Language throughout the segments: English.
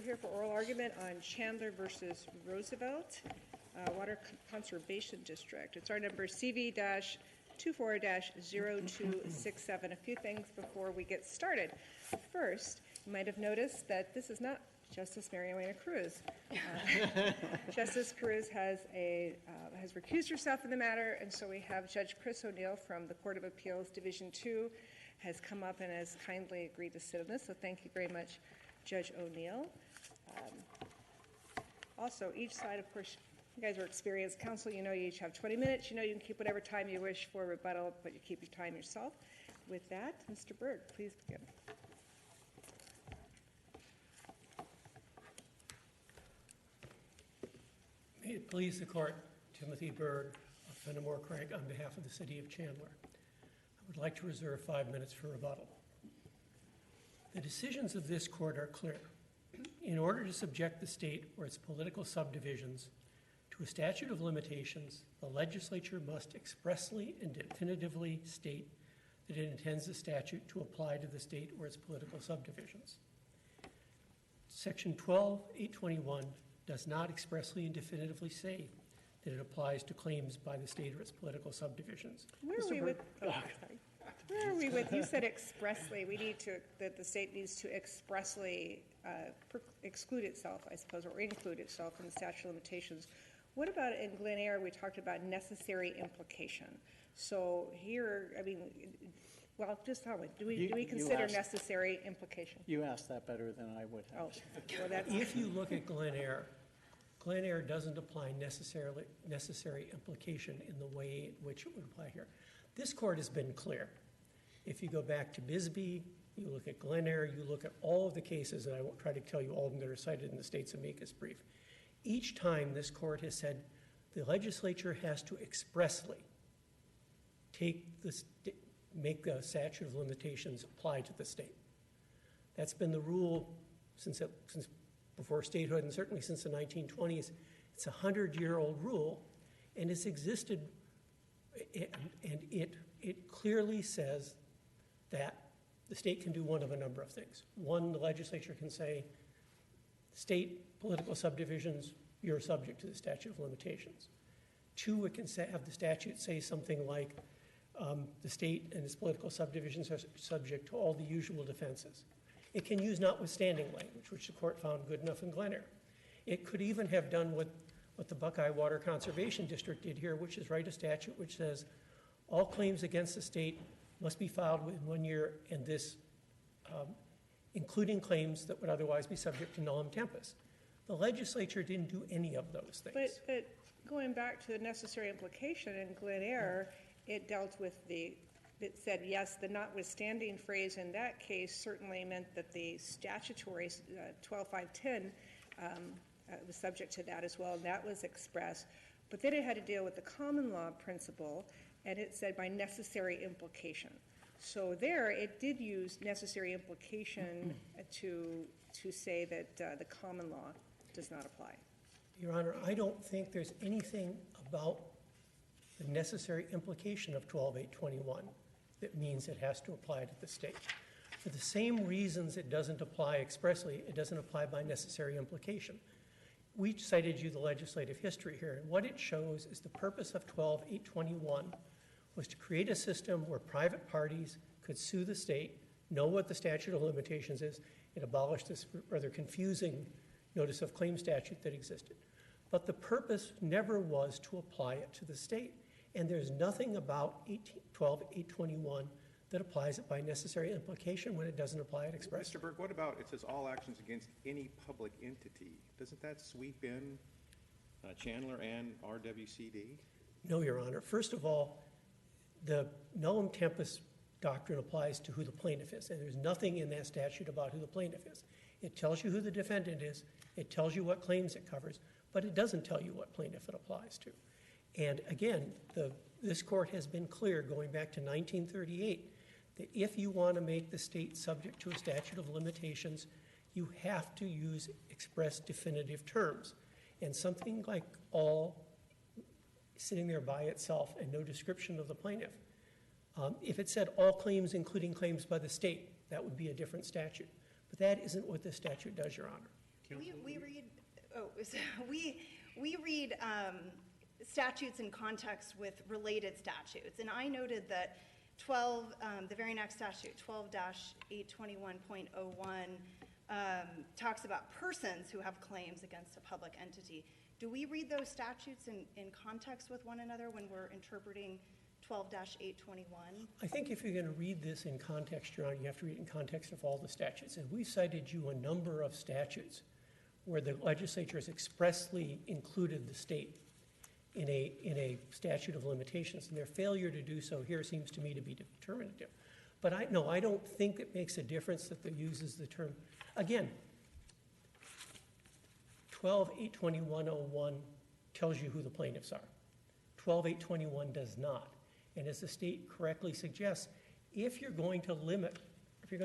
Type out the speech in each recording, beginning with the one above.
here for oral argument on Chandler versus Roosevelt, Water Conservation District. It's our number CV-24-0267. A few things before we get started. First, you might have noticed that this is not Justice Mariana Cruz. Justice Cruz has recused herself in the matter, and so we have Judge Chris O'Neill from the Court of Appeals Division 2 has come up and has kindly agreed to sit on this, so thank you very much, Judge O'Neill. Also, each side, of course, you guys are experienced counsel. You know you each have 20 minutes. You know you can keep whatever time you wish for rebuttal, but you keep your time yourself. With that, Mr. Berg, please begin. May it please the Court, Timothy Berg of Fenimore Craig on behalf of the City of Chandler. I would like to reserve 5 minutes for rebuttal. The decisions of this Court are clear. In order to subject the state or its political subdivisions to a statute of limitations, the legislature must expressly and definitively state that it intends the statute to apply to the state or its political subdivisions. Section 12-821 does not expressly and definitively say that it applies to claims by the state or its political subdivisions. Where are we with, you said expressly, that the state needs to expressly exclude itself, I suppose, or include itself in the statute of limitations. What about in Glen Eyre, we talked about necessary implication. So here, I mean, well, just tell me, do we consider necessary implication? You asked that better than I would have. Oh, well, that's if you look at Glen Eyre doesn't apply necessary implication in the way in which it would apply here. This Court has been clear. If you go back to Bisbee, you look at Glen Eyre, you look at all of the cases, and I won't try to tell you all of them that are cited in the state's amicus brief. Each time this Court has said the legislature has to expressly make the statute of limitations apply to the state. That's been the rule since before statehood, and certainly since the 1920s. It's a 100-year-old rule, and it's existed, and it clearly says that the state can do one of a number of things. One, the legislature can say, state political subdivisions, you're subject to the statute of limitations. Two, it can have the statute say something like, the state and its political subdivisions are subject to all the usual defenses. It can use notwithstanding language, which the Court found good enough in Glen Eyre. It could even have done what the Buckeye Water Conservation District did here, which is write a statute which says all claims against the state must be filed within 1 year, and this including claims that would otherwise be subject to nullum tempus. The legislature didn't do any of those things. But going back to the necessary implication in Glen Eyre, it dealt with it said, yes, the notwithstanding phrase in that case certainly meant that the statutory 12.510 was subject to that as well, and that was expressed. But then it had to deal with the common law principle, and it said by necessary implication. So there it did use necessary implication to say that the common law does not apply. Your Honor, I don't think there's anything about the necessary implication of 12.821 that means it has to apply to the state. For the same reasons it doesn't apply expressly, it doesn't apply by necessary implication. We cited you the legislative history here, and what it shows is the purpose of 12.821 was to create a system where private parties could sue the state, know what the statute of limitations is. It abolished this rather confusing notice of claim statute that existed. But the purpose never was to apply it to the state. And there's nothing about 12.821 that applies it by necessary implication when it doesn't apply it expressly. Mr. Berg, what about it says all actions against any public entity? Doesn't that sweep in Chandler and RWCD? No, Your Honor. First of all, the nullum tempus doctrine applies to who the plaintiff is, and there's nothing in that statute about who the plaintiff is. It tells you who the defendant is, it tells you what claims it covers, but it doesn't tell you what plaintiff it applies to. And again, this Court has been clear going back to 1938 that if you want to make the state subject to a statute of limitations, you have to use express definitive terms. And something like all sitting there by itself and no description of the plaintiff, if it said all claims including claims by the state, that would be a different statute. But that isn't what this statute does, Your Honor. We read, we read statutes in context with related statutes. And I noted that the very next statute, 12-821.01, talks about persons who have claims against a public entity. Do we read those statutes in context with one another when we're interpreting 12-821? I think if you're going to read this in context, Your Honor, you have to read it in context of all the statutes. And we cited you a number of statutes where the legislature has expressly included the state in a statute of limitations, and their failure to do so here seems to me to be determinative. But I don't think it makes a difference that they uses the term. Again, 12-821.01 tells you who the plaintiffs are. 12-821 does not. And as the state correctly suggests, if you're going to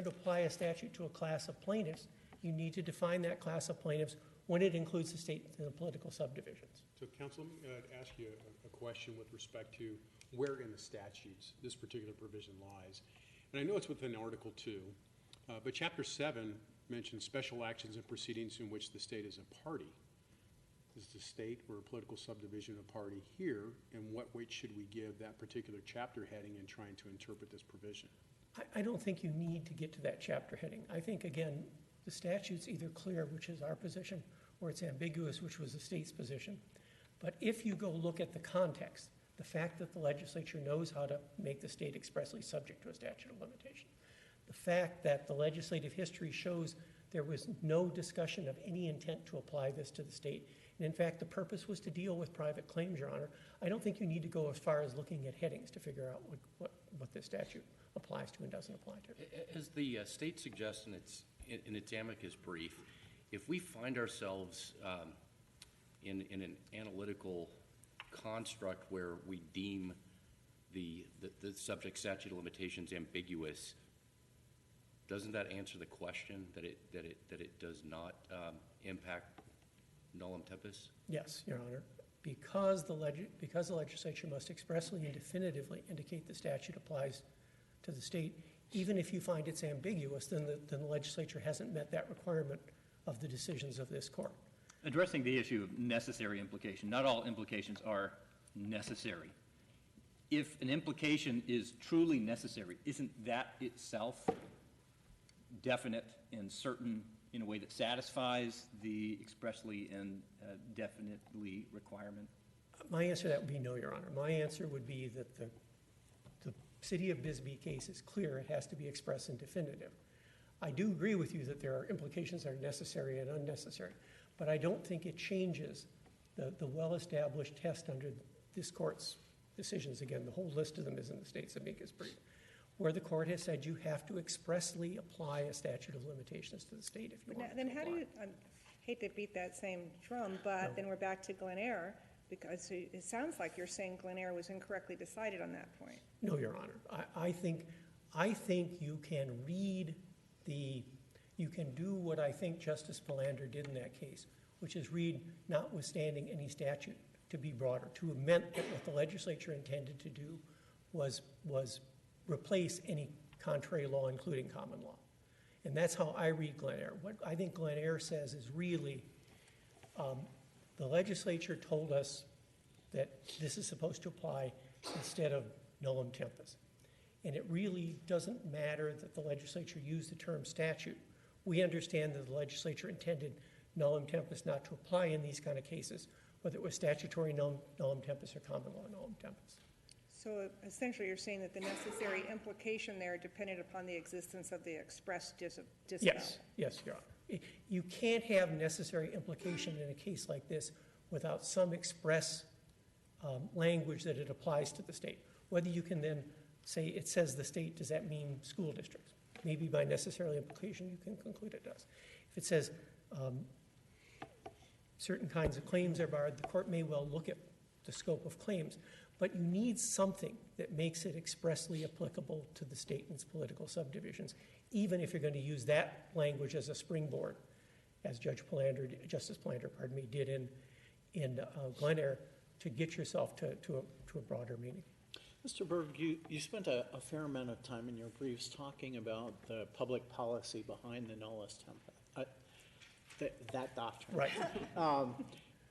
apply a statute to a class of plaintiffs, you need to define that class of plaintiffs when it includes the state and the political subdivisions. So, counsel, let me ask you a question with respect to where in the statutes this particular provision lies. And I know it's within Article 2, but Chapter 7 mentions special actions and proceedings in which the state is a party. Is the state or a political subdivision a party here, and what weight should we give that particular chapter heading in trying to interpret this provision? I don't think you need to get to that chapter heading. I think, again, the statute's either clear, which is our position, or it's ambiguous, which was the state's position. But if you go look at the context, the fact that the legislature knows how to make the state expressly subject to a statute of limitation, the fact that the legislative history shows there was no discussion of any intent to apply this to the state, and in fact the purpose was to deal with private claims, Your Honor, I don't think you need to go as far as looking at headings to figure out what this statute applies to and doesn't apply to. As the state suggests in its amicus brief, if we find ourselves in an analytical construct where we deem the subject statute of limitations ambiguous, doesn't that answer the question that it does not impact nullum tempus? Yes, Your Honor. Because the legislature must expressly and definitively indicate the statute applies to the state, even if you find it's ambiguous, then the legislature hasn't met that requirement of the decisions of this court. Addressing the issue of necessary implication, not all implications are necessary. If an implication is truly necessary, isn't that itself definite and certain in a way that satisfies the expressly and definitely requirement? My answer to that would be no, Your Honor. My answer would be that the City of Bisbee case is clear. It has to be express and definitive. I do agree with you that there are implications that are necessary and unnecessary, but I don't think it changes the well-established test under this court's decisions. Again, the whole list of them is in the state's amicus brief, where the court has said you have to expressly apply a statute of limitations to the state if you want Then to how apply. do you, I hate to beat that same drum, but then we're back to Glen Eyre, because it sounds like you're saying Glen Eyre was incorrectly decided on that point. No, Your Honor. I think you can you can do what I think Justice Philander did in that case, which is read notwithstanding any statute to be broader, to have meant that what the legislature intended to do was replace any contrary law, including common law. And that's how I read Glen Eyre. What I think Glen Eyre says is really the legislature told us that this is supposed to apply instead of nullum tempus. And it really doesn't matter that the legislature used the term statute. We understand that the legislature intended nullum tempus not to apply in these kind of cases, whether it was statutory nullum tempus or common law nullum tempus. So essentially you're saying that the necessary implication there depended upon the existence of the express disavowal. Yes, Your Honor. You can't have necessary implication in a case like this without some express language that it applies to the state. Whether you can then say it says the state, does that mean school districts? Maybe by necessary implication you can conclude it does. If it says certain kinds of claims are barred, the court may well look at the scope of claims, but you need something that makes it expressly applicable to the state and its political subdivisions, even if you're going to use that language as a springboard, as Justice Philander, did in Glen Eyre, to get yourself to a broader meaning. Mr. Berg, you spent a fair amount of time in your briefs talking about the public policy behind the nullus tempus. that doctrine. Right.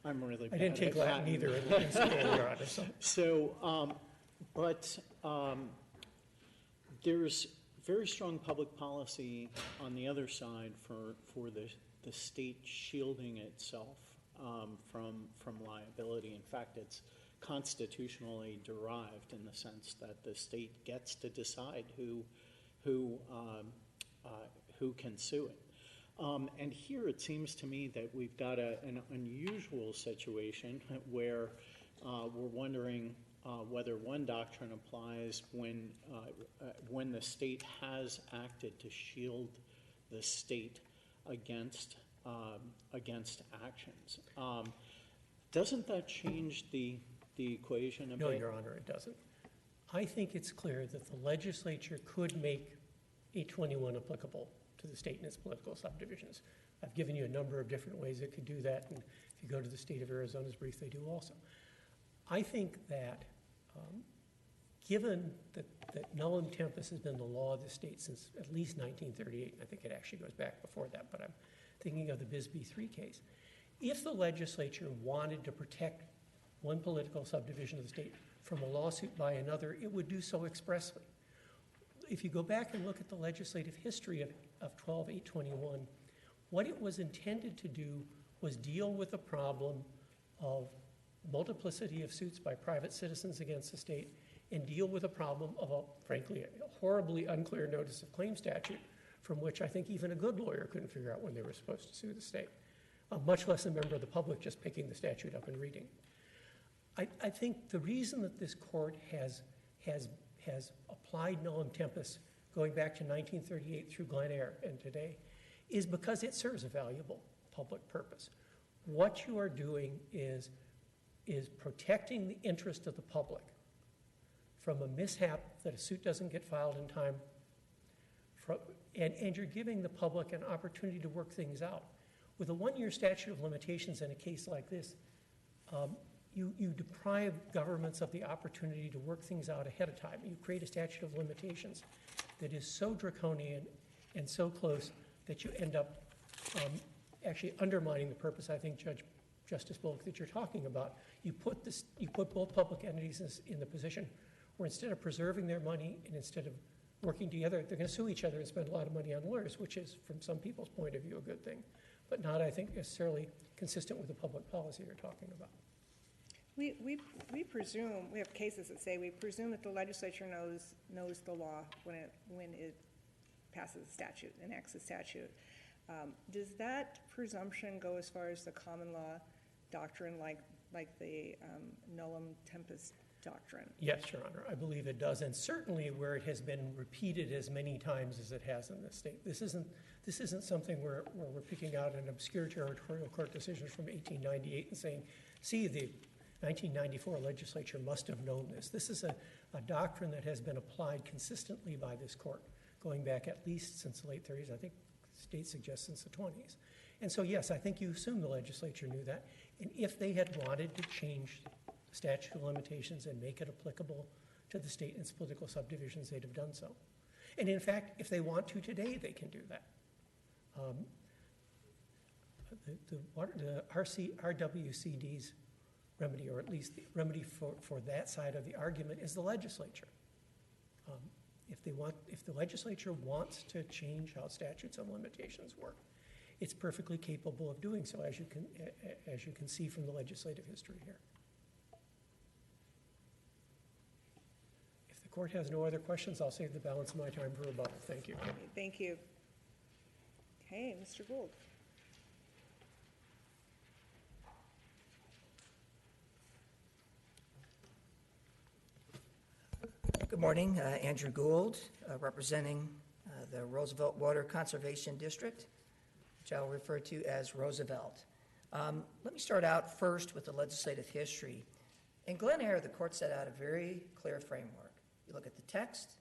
I'm really I bad didn't take at Latin either in school, Your Honor, so. So, there's very strong public policy on the other side for the state shielding itself from liability. In fact, it's constitutionally derived in the sense that the state gets to decide who can sue it. And here it seems to me that we've got an unusual situation where we're wondering whether one doctrine applies when the state has acted to shield the state against actions. Doesn't that change the equation a bit? No, Your Honor, it doesn't. I think it's clear that the legislature could make 821 applicable to the state and its political subdivisions. I've given you a number of different ways it could do that, and if you go to the state of Arizona's brief, they do also. I think that given that nullum tempus has been the law of the state since at least 1938, and I think it actually goes back before that, but I'm thinking of the Bisbee 3 case. If the legislature wanted to protect one political subdivision of the state from a lawsuit by another, it would do so expressly. If you go back and look at the legislative history of 12-821, what it was intended to do was deal with the problem of multiplicity of suits by private citizens against the state and deal with a problem of, frankly, a horribly unclear notice of claim statute from which I think even a good lawyer couldn't figure out when they were supposed to sue the state, much less a member of the public just picking the statute up and reading. I think the reason that this court has applied nullum tempus going back to 1938 through Glen Eyre and today is because it serves a valuable public purpose. What you are doing is protecting the interest of the public from a mishap that a suit doesn't get filed in time, and you're giving the public an opportunity to work things out. With a one-year statute of limitations in a case like this, you deprive governments of the opportunity to work things out ahead of time. You create a statute of limitations that is so draconian and so close that you end up actually undermining the purpose, I think, Justice Bullock, that you're talking about. You put both public entities in the position where instead of preserving their money and instead of working together, they're going to sue each other and spend a lot of money on lawyers, which is, from some people's point of view, a good thing, but not, I think, necessarily consistent with the public policy you're talking about. We presume, we have cases that say we presume that the legislature knows the law when it passes a statute, enacts a statute. Does that presumption go as far as the common law doctrine, like the nullum tempus doctrine? Yes, Your Honor, I believe it does, and certainly where it has been repeated as many times as it has in this state. This isn't something where we're picking out an obscure territorial court decision from 1898 and saying, see, the 1994 legislature must have known this. This is a doctrine that has been applied consistently by this court, going back at least since the late 30s. I think the state suggests since the 20s. And so, yes, I think you assume the legislature knew that. And if they had wanted to change the statute of limitations and make it applicable to the state and its political subdivisions, they'd have done so. And in fact, if they want to today, they can do that. The RWCD's remedy, or at least the remedy for that side of the argument, is the legislature. If the legislature wants to change how statutes and limitations work, it's perfectly capable of doing so, as you can see from the legislative history here. If the court has no other questions, I'll save the balance of my time for rebuttal. Thank you. Thank you. Okay, Mr. Gould. Good morning, Andrew Gould, representing the Roosevelt Water Conservation District, which I'll refer to as Roosevelt. Let me start out first with the legislative history. In Glen Eyre, the court set out a very clear framework. You look at the text,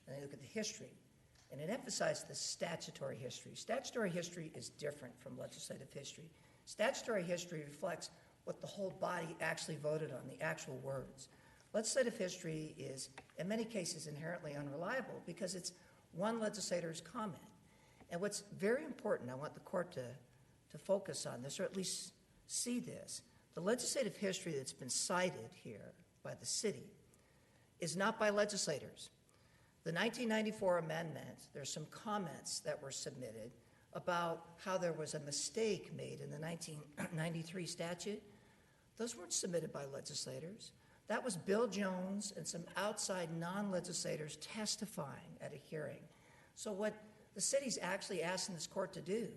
and then you look at the history, and it emphasized the statutory history. Statutory history is different from legislative history. Statutory history reflects what the whole body actually voted on, the actual words. Legislative history is, in many cases, inherently unreliable because it's one legislator's comment. And what's very important, I want the court to to focus on this, or at least see this. The legislative history that's been cited here by the city is not by legislators. The 1994 amendment, there's some comments that were submitted about how there was a mistake made in the 1993 statute. Those weren't submitted by legislators. That was Bill Jones and some outside non-legislators testifying at a hearing. So what the city's actually asking this court to do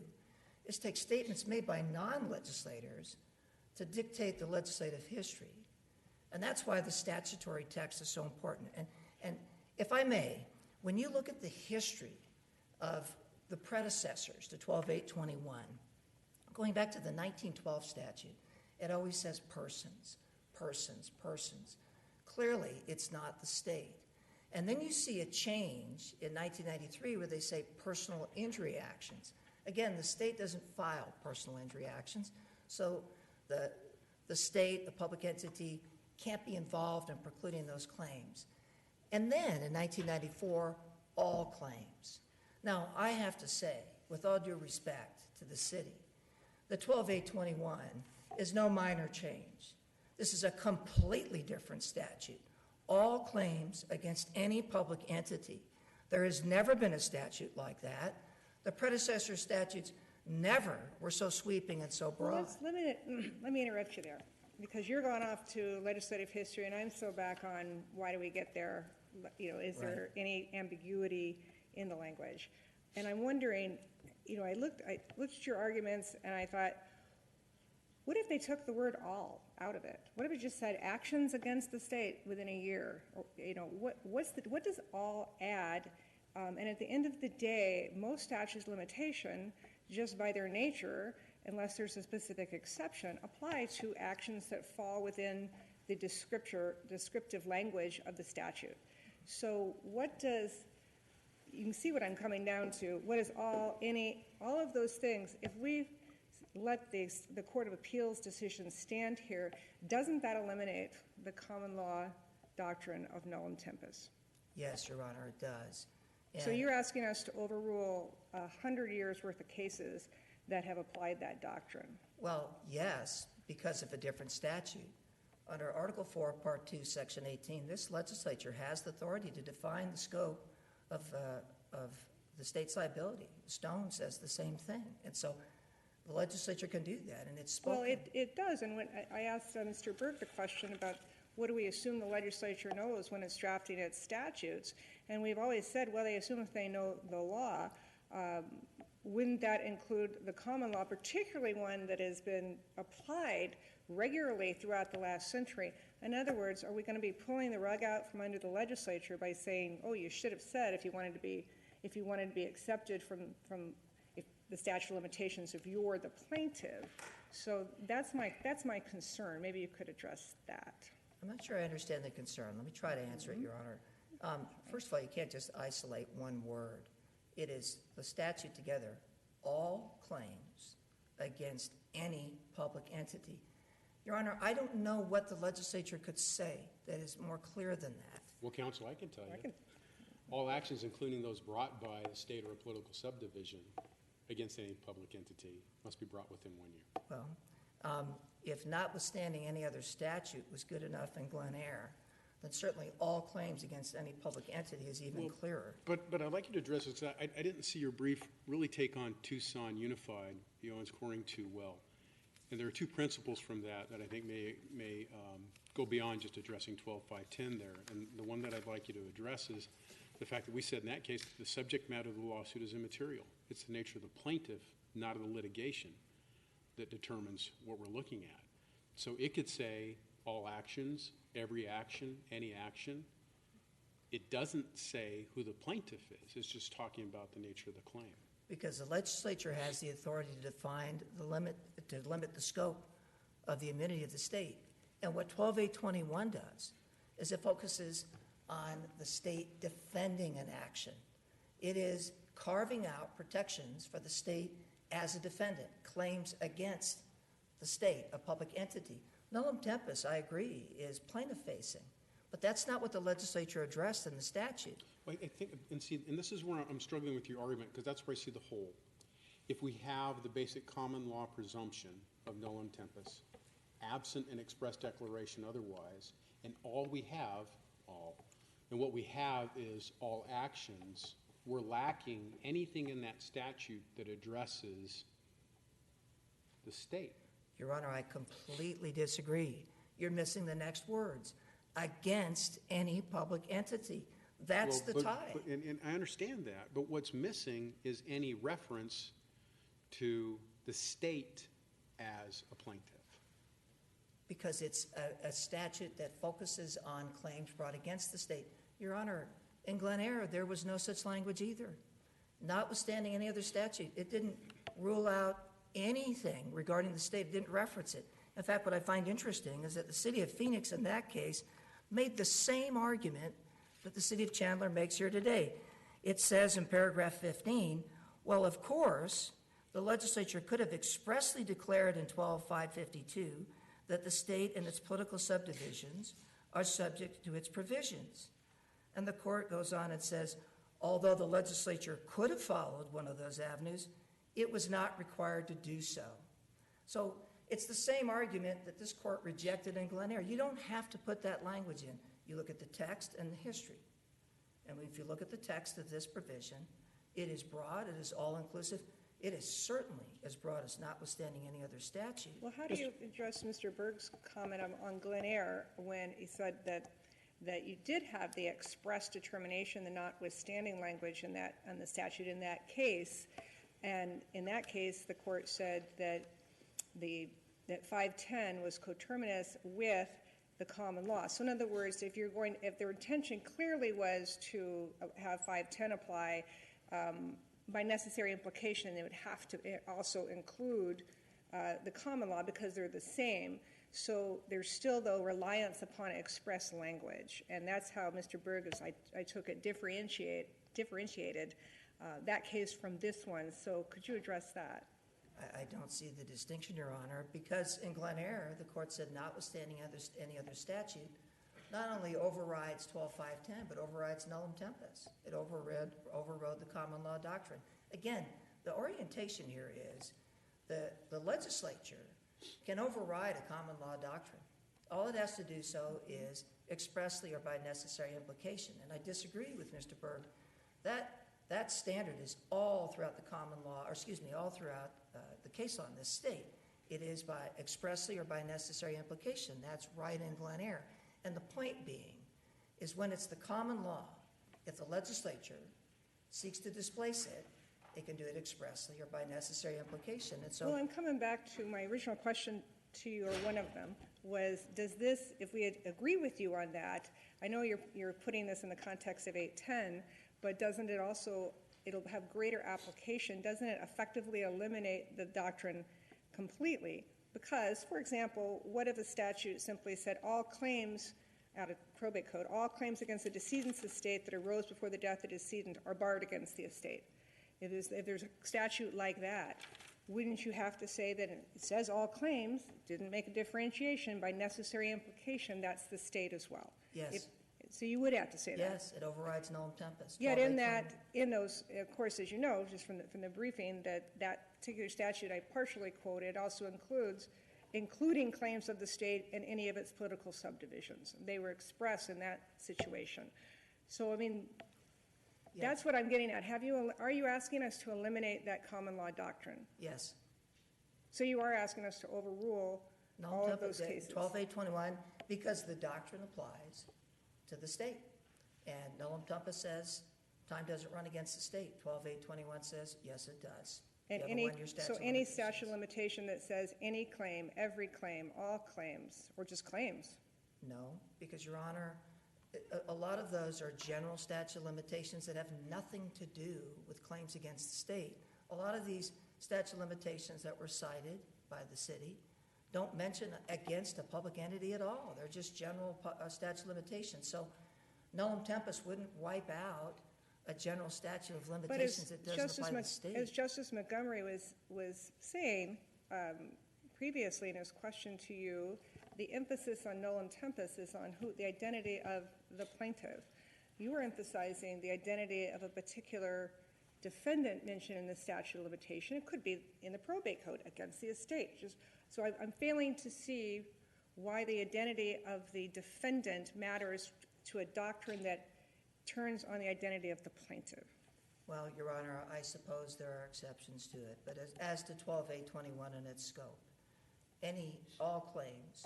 is take statements made by non-legislators to dictate the legislative history. And that's why the statutory text is so important. And if I may, when you look at the history of the predecessors to 12.821, going back to the 1912 statute, it always says persons, persons, persons. Clearly, it's not the state. And then you see a change in 1993 where they say personal injury actions. Again, the state doesn't file personal injury actions, so the state, the public entity, can't be involved in precluding those claims. And then in 1994, all claims. Now, I have to say, with all due respect to the city, the 12.821 is no minor change. This is a completely different statute. All claims against any public entity. There has never been a statute like that. The predecessor statutes never were so sweeping and so broad. Well, let me interrupt you there, because you're going off to legislative history, and I'm so back on why do we get there? You know, is there any ambiguity in the language? And I'm wondering, you know, I looked at your arguments, and I thought, what if they took the word all out of it? What if it just said actions against the state within a year? Or, you know, what does all add? And at the end of the day, most statutes of limitation, just by their nature, unless there's a specific exception, apply to actions that fall within the descriptive language of the statute. So what does, you can see what I'm coming down to, what is all of those things, if we let the Court of Appeals decision stand here, doesn't that eliminate the common law doctrine of nullum tempus? Yes, Your Honor, it does. So you're asking us to overrule 100 years worth of cases that have applied that doctrine? Well, yes, because of a different statute. Under Article 4, Part 2, Section 18, this legislature has the authority to define the scope of the state's liability. Stone says the same thing. And so the legislature can do that, and it's spoken. Well, it does. And when I asked Mr. Burke the question about what do we assume the legislature knows when it's drafting its statutes, and we've always said, well, they assume if they know the law. Wouldn't that include the common law, particularly one that has been applied regularly throughout the last century? In other words, are we going to be pulling the rug out from under the legislature by saying, oh, you should have said if you wanted to be accepted from the statute of limitations if you're the plaintiff? So that's my concern. Maybe you could address that. I'm not sure I understand the concern. Let me try to answer it, Your Honor. First of all, you can't just isolate one word. It is the statute together, all claims against any public entity. Your Honor, I don't know what the legislature could say that is more clear than that. Well, counsel, I can tell you. All actions, including those brought by a state or a political subdivision against any public entity, must be brought within 1 year. Well, if notwithstanding any other statute was good enough in Glen Eyre, then certainly all claims against any public entity is even clearer. But I'd like you to address this. I didn't see your brief really take on Tucson Unified, the Owens Corning too well. And there are two principles from that I think may go beyond just addressing 12.510 there. And the one that I'd like you to address is the fact that we said in that case the subject matter of the lawsuit is immaterial. It's the nature of the plaintiff, not of the litigation, that determines what we're looking at. So it could say all actions, every action, any action. It doesn't say who the plaintiff is. It's just talking about the nature of the claim. Because the legislature has the authority to define the limit, to limit the scope of the immunity of the state. And what 12.821 does is it focuses on the state defending an action. It is carving out protections for the state as a defendant, claims against the state, a public entity. Nullum tempus, I agree, is plaintiff-facing, but that's not what the legislature addressed in the statute. Well, I think, and this is where I'm struggling with your argument, because that's where I see the hole. if we have the basic common law presumption of nullum tempus, absent an express declaration otherwise, and what we have is all actions, we're lacking anything in that statute that addresses the state. Your Honor, I completely disagree. You're missing the next words. Against any public entity. That's the tie. And I understand that, but what's missing is any reference to the state as a plaintiff. Because it's a statute that focuses on claims brought against the state. Your Honor, in Glen Eyre, there was no such language either. Notwithstanding any other statute, it didn't rule out anything regarding the state. It didn't reference it. In fact, what I find interesting is that the city of Phoenix, in that case, made the same argument that the city of Chandler makes here today. It says in paragraph 15, well, of course, the legislature could have expressly declared in 12-552 that the state and its political subdivisions are subject to its provisions. And the court goes on and says, although the legislature could have followed one of those avenues, it was not required to do so. So it's the same argument that this court rejected in Glen Eyre. You don't have to put that language in. You look at the text and the history. And if you look at the text of this provision, it is broad, it is all-inclusive. It is certainly as broad as notwithstanding any other statute. Well, how do you address Mr. Berg's comment on Glen Eyre when he said that you did have the express determination, the notwithstanding language in the statute in that case, and in that case the court said that 510 was coterminous with the common law. So in other words, if their intention clearly was to have 510 apply, by necessary implication, they would have to also include the common law because they're the same. So there's still, though, reliance upon express language. And that's how Mr. Berg, as I took it, differentiated that case from this one. So could you address that? I don't see the distinction, Your Honor, because in Glen Eyre, the court said notwithstanding any other statute, not only overrides 12-510, but overrides nullum tempus. It overrode the common law doctrine. Again, the orientation here is the legislature can override a common law doctrine. All it has to do so is expressly or by necessary implication. And I disagree with Mr. Berg. That standard is all throughout the common law, all throughout the case law in this state. It is by expressly or by necessary implication. That's right in Glen Eyre. And the point being is when it's the common law, if the legislature seeks to displace it, it can do it expressly or by necessary implication. And so, well, I'm coming back to my original question to you, or one of them, was does this, if we agree with you on that, I know you're putting this in the context of 810, but doesn't it also, it'll have greater application, doesn't it effectively eliminate the doctrine completely? Because, for example, what if a statute simply said all claims out of probate code, all claims against the decedent's estate that arose before the death of the decedent are barred against the estate? If there's a statute like that, wouldn't you have to say that it says all claims, didn't make a differentiation, by necessary implication, that's the state as well? yes. So you would have to say that. Yes, it overrides nullum tempus. Yet in those, of course, as you know, just from the briefing, that particular statute I partially quoted also including claims of the state and any of its political subdivisions. They were expressed in that situation. So, I mean, that's what I'm getting at. Are you asking us to eliminate that common law doctrine? Yes. So you are asking us to overrule all of those cases? 12-821, because the doctrine applies to the state. And nullum tempus says time doesn't run against the state. 12-821 says, yes, it does. And any statute of limitation that says any claim, every claim, all claims, or just claims? No, because, Your Honor, a lot of those are general statute of limitations that have nothing to do with claims against the state. A lot of these statute of limitations that were cited by the city don't mention against a public entity at all. They're just general statute of limitations. So nullum tempus wouldn't wipe out a general statute of limitations that doesn't apply to the state. As Justice Montgomery was saying previously in his question to you, the emphasis on nullum tempus is on the identity of the plaintiff. You were emphasizing the identity of a particular defendant mentioned in the statute of limitation. It could be in the probate code against the estate. So I'm failing to see why the identity of the defendant matters to a doctrine that turns on the identity of the plaintiff. Well, Your Honor, I suppose there are exceptions to it, but as to 12A21 and its scope, all claims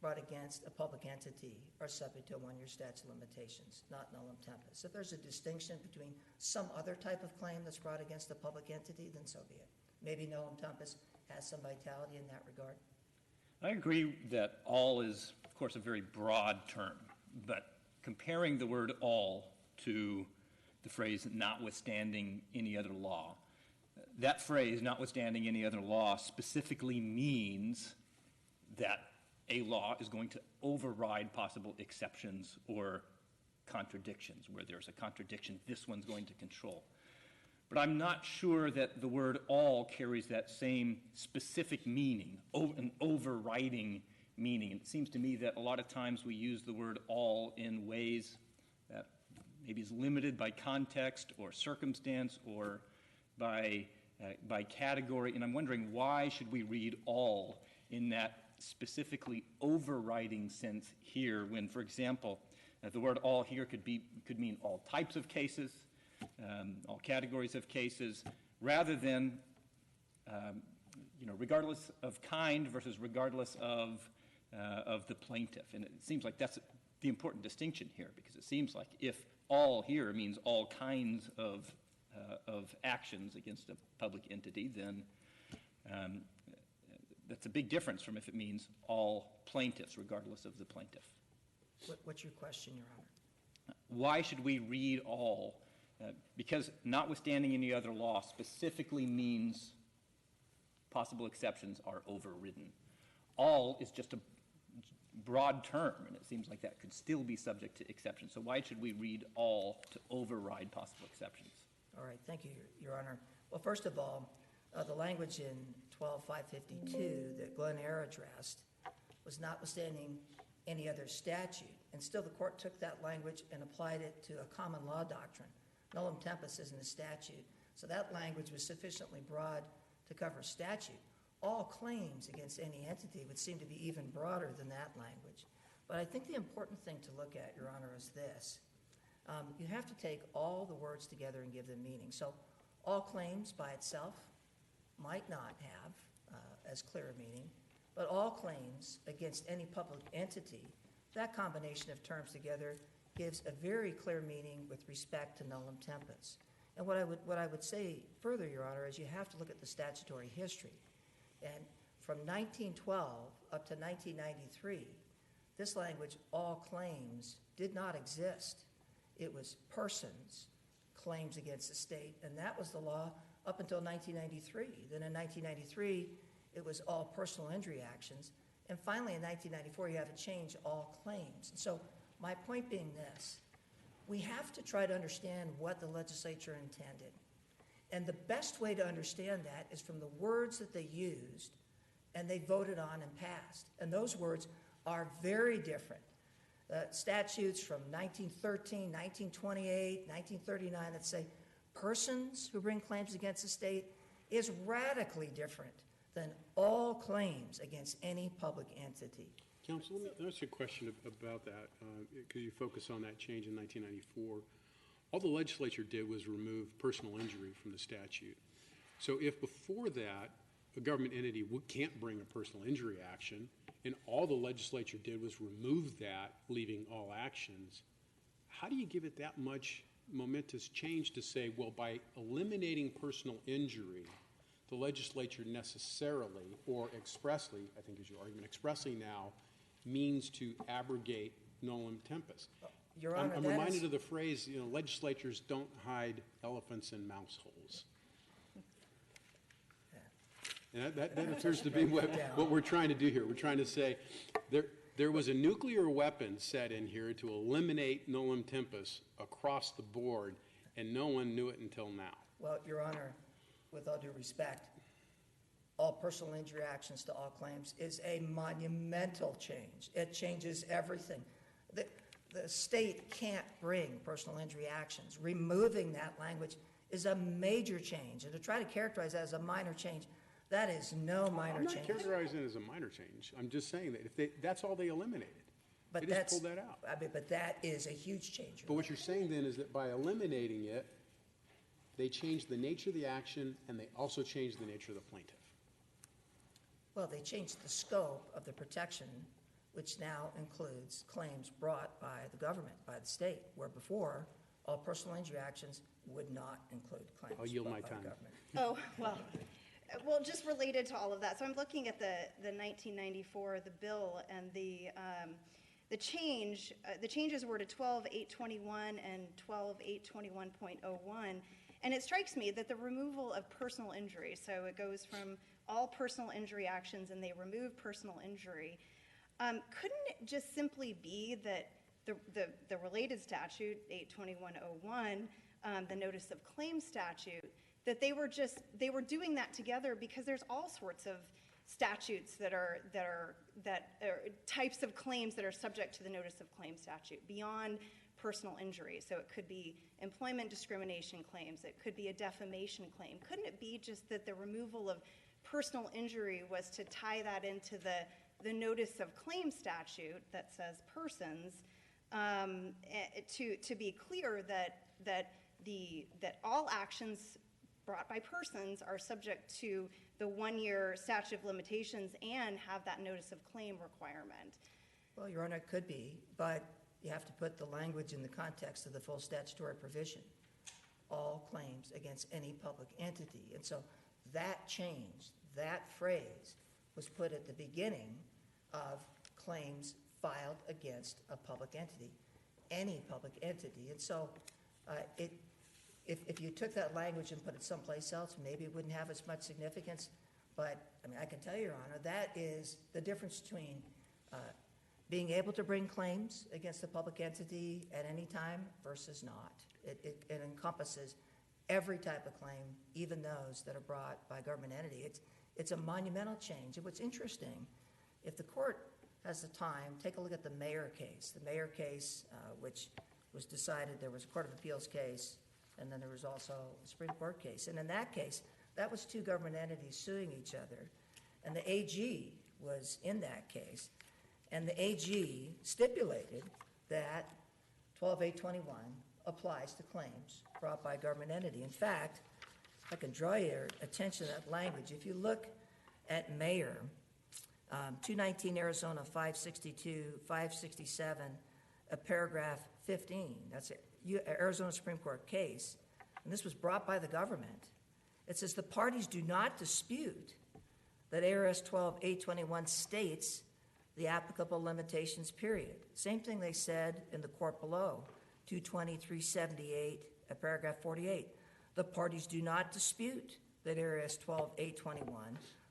brought against a public entity are subject to a one-year statute of limitations, not nullum tempus. If there's a distinction between some other type of claim that's brought against a public entity, then so be it. Maybe nullum tempus has some vitality in that regard. I agree that all is, of course, a very broad term, but comparing the word all to the phrase notwithstanding any other law, that phrase, notwithstanding any other law, specifically means that a law is going to override possible exceptions or contradictions. Where there's a contradiction, this one's going to control. But I'm not sure that the word all carries that same specific meaning, an overriding meaning. And it seems to me that a lot of times we use the word all in ways that maybe is limited by context or circumstance or by category. And I'm wondering, why should we read all in that specifically overriding sense here when, for example, the word all here could mean all types of cases, all categories of cases, rather than regardless of kind versus regardless of the plaintiff. And it seems like that's the important distinction here, because it seems like if all here means all kinds of actions against a public entity, then that's a big difference from if it means all plaintiffs, regardless of the plaintiff. What's your question, Your Honor? Why should we read all? Because notwithstanding any other law specifically means possible exceptions are overridden. All is just a broad term, and it seems like that could still be subject to exceptions. So why should we read all to override possible exceptions? All right, thank you, Your Honor. Well, first of all, the language in 12.552 that Glenn Eyre addressed was notwithstanding any other statute, and still the court took that language and applied it to a common law doctrine. Nullum tempus isn't a statute, so that language was sufficiently broad to cover statute. All claims against any entity would seem to be even broader than that language. But I think the important thing to look at, Your Honor, is this. You have to take all the words together and give them meaning. So all claims by itself might not have as clear a meaning, but all claims against any public entity, that combination of terms together gives a very clear meaning with respect to nullum tempus. And what I would say further, Your Honor, is you have to look at the statutory history. And from 1912 up to 1993, this language, all claims, did not exist. It was persons, claims against the state, and that was the law up until 1993. Then in 1993, it was all personal injury actions. And finally, in 1994, you have a change, all claims. And so my point being this, we have to try to understand what the legislature intended. And the best way to understand that is from the words that they used and they voted on and passed. And those words are very different. Statutes from 1913, 1928, 1939 that say persons who bring claims against the state is radically different than all claims against any public entity. Counsel, let me ask you a question about that, because you focus on that change in 1994. All the legislature did was remove personal injury from the statute. So if before that, a government entity can't bring a personal injury action, and all the legislature did was remove that, leaving all actions, how do you give it that much momentous change to say, well, by eliminating personal injury, the legislature necessarily or expressly, I think is your argument, expressly now means to abrogate nolim tempus? Your Honor, I'm reminded of the phrase, legislatures don't hide elephants in mouse holes. And that appears to be what we're trying to do here. We're trying to say there was a nuclear weapon set in here to eliminate nolim tempus across the board, and no one knew it until now. Well, Your Honor, with all due respect, all personal injury actions to all claims is a monumental change. It changes everything. the state can't bring personal injury actions. Removing that language is a major change. And to try to characterize that as a minor change, that is no minor I'm not change. characterizing it as a minor change. I'm just saying that that's all they eliminated. But They just that's, pulled that out. I mean, but that is a huge change. But what you're saying then is that by eliminating it, they changed the nature of the action and they also changed the nature of the plaintiff. Well, they changed the scope of the protection, which now includes claims brought by the government, by the state, where before, all personal injury actions would not include claims I'll yield brought my by the time. government. Oh, well, just related to all of that. So I'm looking at the 1994, the bill, and the changes were to 12.821 and 12.821.01. And it strikes me that the removal of personal injury, so it goes from all personal injury actions and they remove personal injury, couldn't it just simply be that the related statute, 821.01, the notice of claim statute, that they were doing that together because there's all sorts of statutes that are types of claims that are subject to the notice of claim statute beyond personal injury. So it could be employment discrimination claims, it could be a defamation claim. Couldn't it be just that the removal of personal injury was to tie that into the notice of claim statute that says persons, to be clear that all actions brought by persons are subject to the 1-year statute of limitations and have that notice of claim requirement? Well, Your Honor, it could be, but you have to put the language in the context of the full statutory provision. All claims against any public entity. And so that change, that phrase, was put at the beginning of claims filed against a public entity, any public entity. And so if you took that language and put it someplace else, maybe it wouldn't have as much significance. But I mean, I can tell you, Your Honor, that is the difference between being able to bring claims against a public entity at any time versus not. It encompasses every type of claim, even those that are brought by a government entity. It's a monumental change. And what's interesting, if the court has the time, take a look at the Mayer case. The Mayer case, which was decided, there was a Court of Appeals case, and then there was also a Supreme Court case. And in that case, that was two government entities suing each other. And the AG was in that case. And the AG stipulated that 12.821 applies to claims brought by a government entity. In fact, I can draw your attention to that language. If you look at Mayer, 219 Arizona 562, 567, paragraph 15, that's it, Arizona Supreme Court case, and this was brought by the government. It says the parties do not dispute that ARS 12.821 states the applicable limitations, period. Same thing they said in the court below, 220-378, paragraph 48. The parties do not dispute that ARS 12.821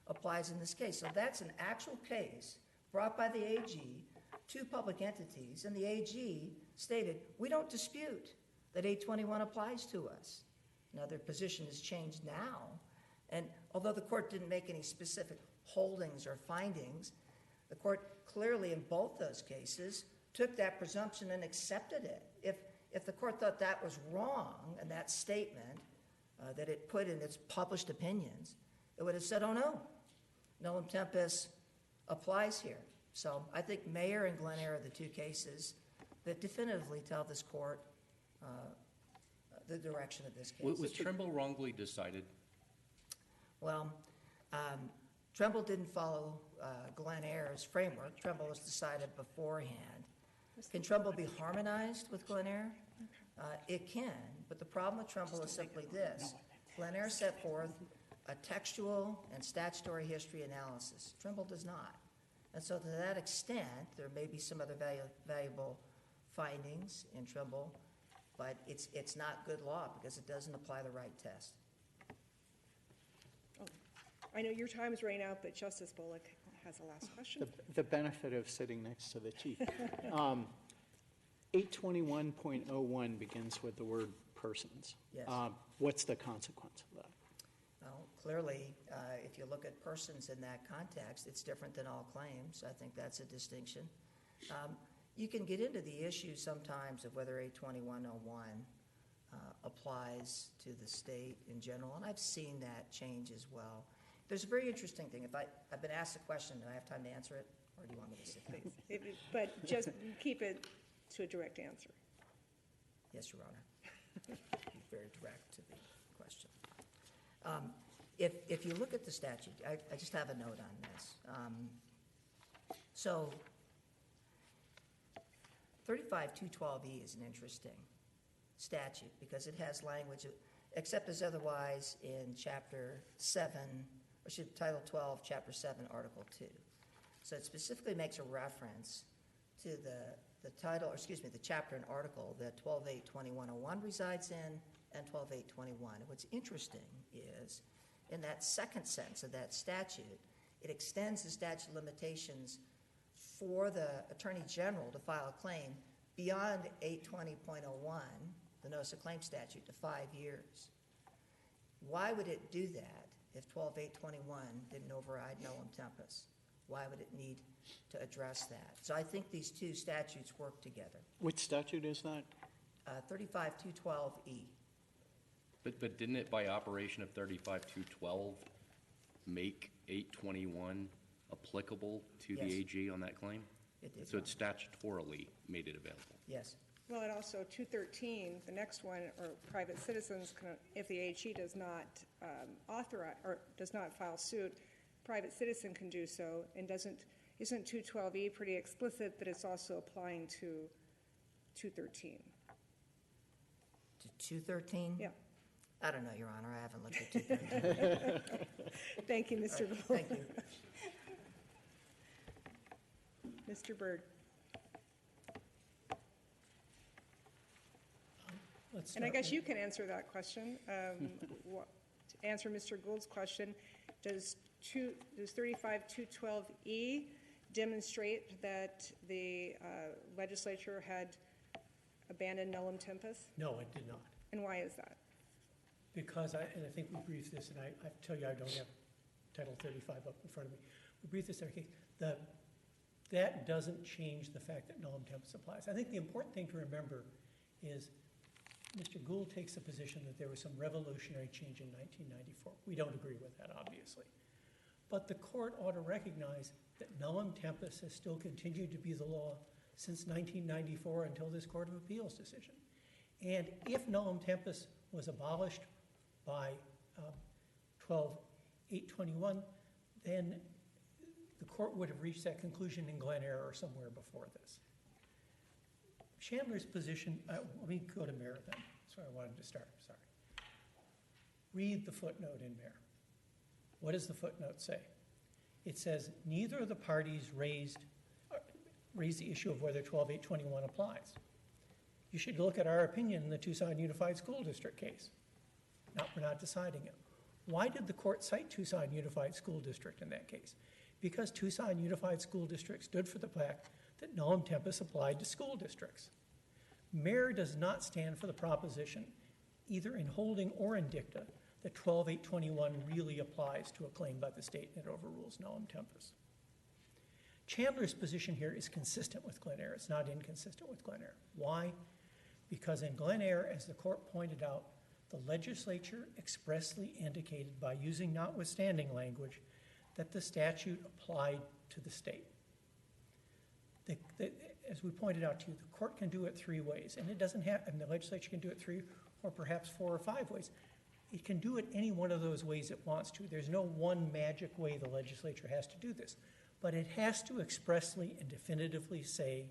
applies in this case. So that's an actual case brought by the AG to public entities, and the AG stated, we don't dispute that 821 applies to us. Now, their position has changed now, and although the court didn't make any specific holdings or findings, the court clearly in both those cases took that presumption and accepted it. If the court thought that was wrong, and that statement that it put in its published opinions, it would have said, oh no, Nolam Tempest applies here. So I think Mayer and Glen Eyre are the two cases that definitively tell this court the direction of this case. Was Trimble wrongly decided? Well, Trimble didn't follow Glen Eyre's framework. Trimble was decided beforehand. Can Trimble be harmonized with Glen Eyre? It can, but the problem with Trimble is simply this. Glen Eyre set forth a textual and statutory history analysis. Trimble does not. And so to that extent, there may be some other valuable findings in Trimble, but it's not good law because it doesn't apply the right test. I know your time is running out, but Justice Bullock has a last question. The benefit of sitting next to the chief. 821.01 begins with the word persons. Yes. What's the consequence of that? Well, clearly, if you look at persons in that context, it's different than all claims. I think that's a distinction. You can get into the issue sometimes of whether 82101 applies to the state in general, and I've seen that change as well. There's a very interesting thing. I've been asked a question, do I have time to answer it, or do you want me to sit down? But just keep it to a direct answer. Yes, Your Honor. Be very direct to the question. If you look at the statute, I just have a note on this. So 35212E is an interesting statute because it has language, except as otherwise in Chapter 7, or Title 12, Chapter 7, Article 2. So it specifically makes a reference to the title, or excuse me, the chapter and article that 12.8.2101 resides in and 12.8.21. And what's interesting is, in that second sentence of that statute, it extends the statute of limitations for the Attorney General to file a claim beyond 820.01, the Notice of Claim statute, to 5 years. Why would it do that if 12.8.21 didn't override Nolam Tempus? Why would it need to address that? So I think these two statutes work together. Which statute is that? 35212E. But didn't it, by operation of 35212, make 821 applicable to the Yes. AG on that claim? It did. So it statutorily made it available. Yes. Well, and also 213, the next one, or private citizens, if the AG does not authorize, or does not file suit, private citizen can do so, and isn't 212E pretty explicit that it's also applying to 213? To 213? Yeah. I don't know, Your Honor. I haven't looked at 213. Thank you, Mr. Gould. Thank you. Mr. Byrd. And I guess you can answer that question. To answer Mr. Gould's question, does 35212E demonstrate that the legislature had abandoned Nolam Tempus? No, it did not. And why is that? Because, and I think we briefed this, and I tell you I don't have Title 35 up in front of me. We briefed this in our case. That doesn't change the fact that Nolam Tempus applies. I think the important thing to remember is Mr. Gould takes the position that there was some revolutionary change in 1994. We don't agree with that, obviously. But the court ought to recognize that Nolam Tempus has still continued to be the law since 1994 until this Court of Appeals decision. And if Nolam Tempus was abolished by 12.8.21, then the court would have reached that conclusion in Glen Eyre or somewhere before this. Chandler's position, let me go to Mayer then. That's where I wanted to start, sorry. Read the footnote in Mayer. What does the footnote say? It says, neither of the parties raised the issue of whether 12.8.21 applies. You should look at our opinion in the Tucson Unified School District case. We're not deciding it. Why did the court cite Tucson Unified School District in that case? Because Tucson Unified School District stood for the fact that Nolam Tempus applied to school districts. Mayer does not stand for the proposition, either in holding or in dicta, that 12.8.21 really applies to a claim by the state and it overrules Nolam Tempus. Chandler's position here is consistent with Glen Eyre. It's not inconsistent with Glen Eyre. Why? Because in Glen Eyre, as the court pointed out, the legislature expressly indicated by using notwithstanding language that the statute applied to the state. As we pointed out to you, the court can do it 3 ways, and it doesn't have, and the legislature can do it 3 or perhaps 4 or 5 ways. It can do it any one of those ways it wants to. There's no one magic way the legislature has to do this, but it has to expressly and definitively say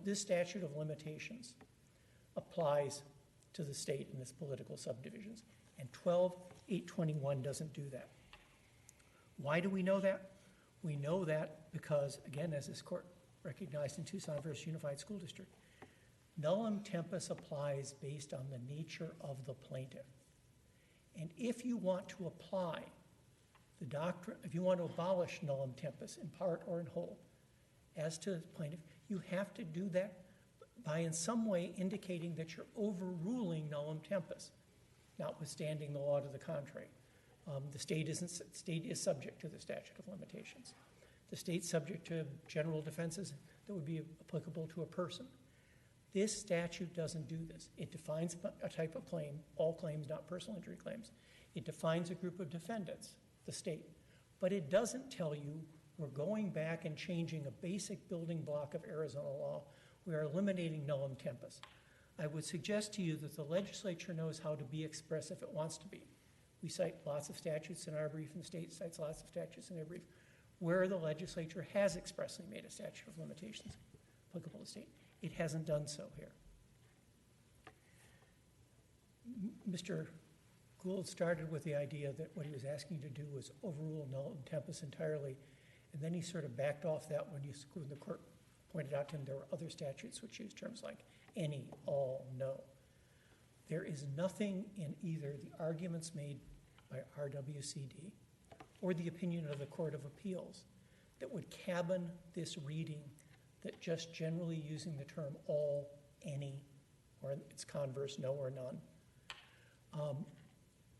this statute of limitations applies to the state and its political subdivisions, and 12.8.21 doesn't do that. Why do we know that? We know that because, again, as this court recognized in Tucson versus Unified School District, Nolam Tempus applies based on the nature of the plaintiff. And if you want to apply the doctrine, if you want to abolish Nolam Tempus in part or in whole, as to the plaintiff, you have to do that by in some way indicating that you're overruling Nolam Tempus, notwithstanding the law to the contrary. The state is subject to the statute of limitations. The state's subject to general defenses. that would be applicable to a person. This statute doesn't do this. It defines a type of claim, all claims, not personal injury claims. It defines a group of defendants, the state. But it doesn't tell you we're going back and changing a basic building block of Arizona law. We are eliminating nullum tempus. I would suggest to you that the legislature knows how to be express if it wants to be. We cite lots of statutes in our brief, and the state cites lots of statutes in their brief, where the legislature has expressly made a statute of limitations applicable to the state. It hasn't done so here. Mr. Gould started with the idea that what he was asking to do was overrule nullum tempus entirely, and then he sort of backed off that when the court pointed out to him there were other statutes which use terms like any, all, no. There is nothing in either the arguments made by RWCD or the opinion of the Court of Appeals that would cabin this reading that just generally using the term all, any, or its converse, no or none,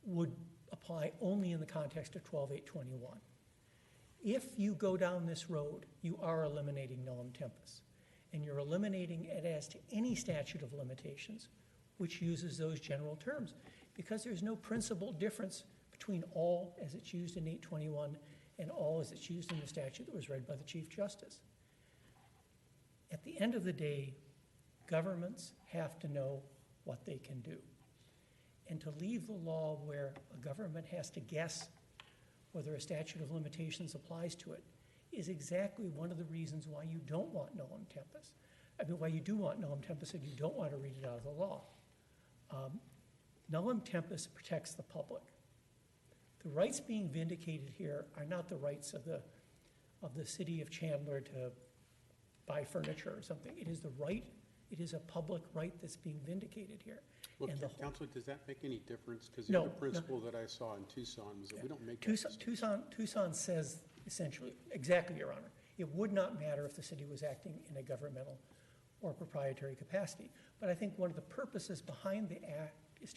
would apply only in the context of 12.821. If you go down this road, you are eliminating nullum tempus, and you're eliminating it as to any statute of limitations which uses those general terms, because there's no principal difference between all as it's used in 821 and all as it's used in the statute that was read by the Chief Justice. At the end of the day, governments have to know what they can do. And to leave the law where a government has to guess whether a statute of limitations applies to it is exactly one of the reasons why you don't want nullum tempus. I mean, why you do want nullum tempus and you don't want to read it out of the law. Nullum tempus protects the public. The rights being vindicated here are not the rights of the city of Chandler to buy furniture or something. It is the right, it is a public right that's being vindicated here. Well, And Counselor, does that make any difference? Because No, the other principle that I saw in Tucson was that we don't make that Tucson says essentially, exactly, Your Honor, it would not matter if the city was acting in a governmental or proprietary capacity. But I think one of the purposes behind the act is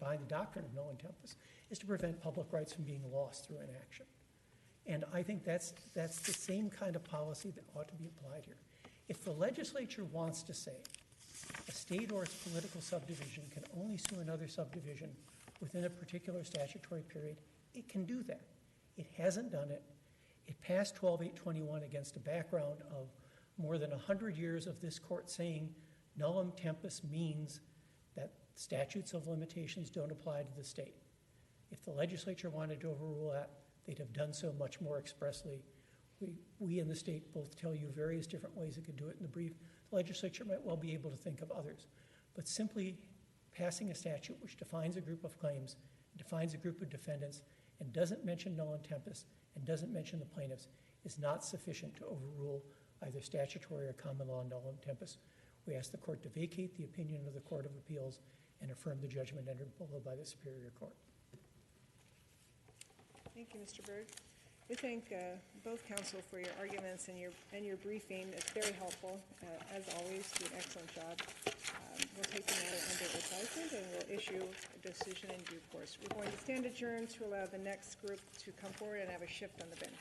behind the doctrine of nullum tempus is to prevent public rights from being lost through inaction. And I think that's the same kind of policy that ought to be applied here. If the legislature wants to say a state or its political subdivision can only sue another subdivision within a particular statutory period, it can do that. It hasn't done it. It passed 12.821 against a background of more than 100 years of this court saying nullum tempus means that statutes of limitations don't apply to the state. If the legislature wanted to overrule that, they'd have done so much more expressly. We in the state both tell you various different ways it could do it in the brief. The legislature might well be able to think of others. But simply passing a statute which defines a group of claims, defines a group of defendants, and doesn't mention nullum tempus and doesn't mention the plaintiffs is not sufficient to overrule either statutory or common law nullum tempus. We ask the court to vacate the opinion of the Court of Appeals and affirm the judgment entered below by the Superior Court. Thank you, Mr. Berg. We thank both counsel for your arguments and your briefing. It's very helpful. As always, you do an excellent job. We'll take the matter under advisement and we'll issue a decision in due course. We're going to stand adjourned to allow the next group to come forward and have a shift on the bench.